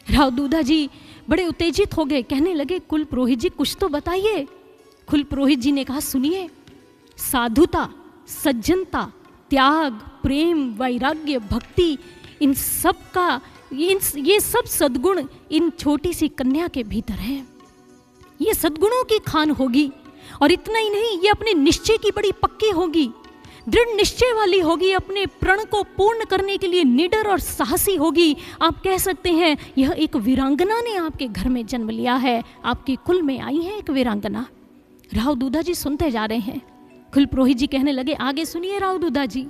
राव दूधा जी बड़े उत्तेजित हो गए, कहने लगे कुल पुरोहित जी कुछ तो बताइए। कुल पुरोहित जी ने कहा सुनिए, साधुता, सज्जनता, त्याग, प्रेम, वैराग्य, भक्ति, इन सब का ये सब सद्गुण इन छोटी सी कन्या के भीतर हैं। ये सद्गुणों की खान होगी, और इतना ही नहीं, ये अपने निश्चय की बड़ी पक्की होगी, दृढ़ निश्चय वाली होगी, अपने प्रण को पूर्ण करने के लिए निडर और साहसी होगी। आप कह सकते हैं यह एक वीरांगना ने आपके घर में जन्म लिया है, आपके कुल में आई है एक वीरांगना। राव दूधा जी सुनते जा रहे हैं। कुल पुरोहित जी कहने लगे आगे सुनिए राव दूधा जी,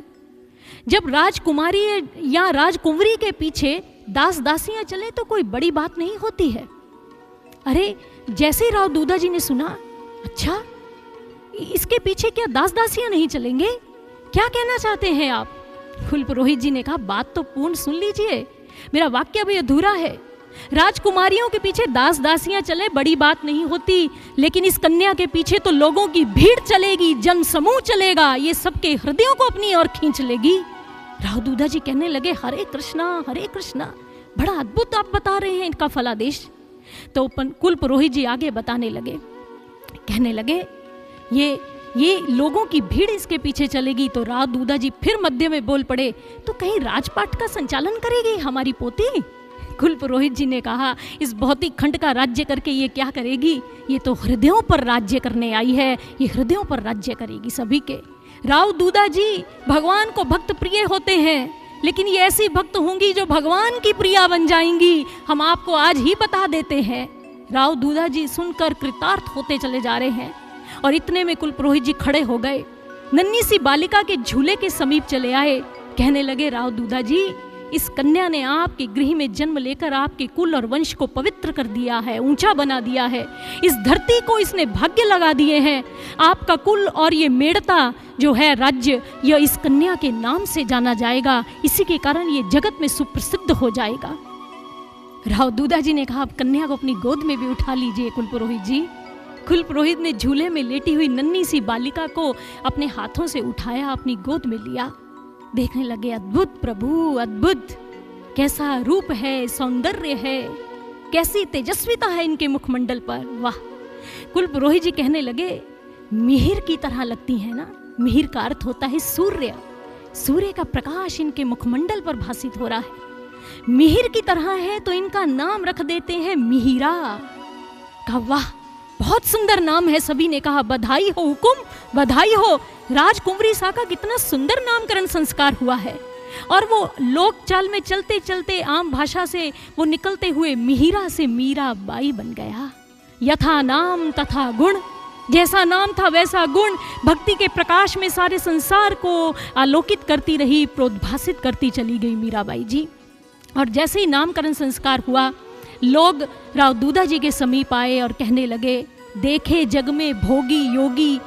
जब राजकुमारी या राजकुंवरी के पीछे दास दासियां चले तो कोई बड़ी बात नहीं होती है। अरे जैसे ही राव दूधा जी ने सुना, अच्छा इसके पीछे क्या दास दासियां नहीं चलेंगे, क्या कहना चाहते हैं आप? कुल पुरोहित जी ने कहा बात तो पूर्ण सुन लीजिए, मेरा वाक्य अभी अधूरा है। राजकुमारियों के पीछे दास दासियां चले बड़ी बात नहीं होती, लेकिन इस कन्या के पीछे तो लोगों की भीड़ चलेगी, जन समूह चलेगा, ये सबके हृदयों को अपनी ओर खींच लेगी। राव दूधा जी कहने लगे हरे कृष्णा, बड़ा अद्भुत आप बता रहे हैं इनका फलादेश। तो कुल पुरोहित जी आगे बताने लगे, कहने लगे ये लोगों की भीड़ इसके पीछे चलेगी। तो राव दूधा जी फिर मध्य में बोल पड़े, तो कहीं राजपाट का संचालन करेगी हमारी पोती? कुल पुरोहित जी ने कहा इस भौतिक खंड का राज्य करके ये क्या करेगी, ये तो हृदयों पर राज्य करने आई है, ये हृदयों पर राज्य करेगी सभी के। राव दूधा जी भगवान को भक्त प्रिय होते हैं, लेकिन ये ऐसी भक्त होंगी जो भगवान की प्रिया बन जाएंगी, हम आपको आज ही बता देते हैं। राव दूधा जी सुनकर कृतार्थ होते चले जा रहे हैं, और इतने में कुल पुरोहित जी खड़े हो गए, नन्ही सी बालिका के झूले के समीप चले आए, कहने लगे राव दूधा जी इस कन्या ने आपके गृह में जन्म लेकर आपके कुल और वंश को पवित्र कर दिया है, ऊंचा बना दिया है, इस धरती को इसने भाग्य लगा दिए हैं। आपका कुल और ये मेड़ता जो है राज्य, यह इस कन्या के नाम से जाना जाएगा, इसी के कारण ये जगत में सुप्रसिद्ध हो जाएगा। राव दूधा जी ने कहा आप कन्या को अपनी गोद में भी उठा लीजिए कुल पुरोहित जी। कुल पुरोहित ने झूले में लेटी हुई नन्ही सी बालिका को अपने हाथों से उठाया, अपनी गोद में लिया। देखने लगे अद्भुत प्रभु अद्भुत, कैसा रूप है, सौंदर्य है, कैसी तेजस्विता है इनके मुखमंडल पर, वाह। कुल पुरोहित जी कहने लगे मिहिर की तरह लगती है ना, मिहिर का अर्थ होता है सूर्य, सूर्य का प्रकाश इनके मुखमंडल पर भासित हो रहा है, मिहिर की तरह है तो इनका नाम रख देते हैं मिहिरा। कहा वाह बहुत सुंदर नाम है। सभी ने कहा बधाई हो हुकुम, बधाई हो। राजकुंवरी सा का कितना सुंदर नामकरण संस्कार हुआ है, और वो लोक चाल में चलते चलते आम भाषा से वो निकलते हुए मिहिरा से मीरा बाई बन गया। यथा नाम तथा गुण, जैसा नाम था वैसा गुण, भक्ति के प्रकाश में सारे संसार को आलोकित करती रही, प्रोद्भासित करती चली गई मीराबाई जी। और जैसे ही नामकरण संस्कार हुआ, लोग राव दूधा जी के समीप आए और कहने लगे देखे जग में भोगी योगी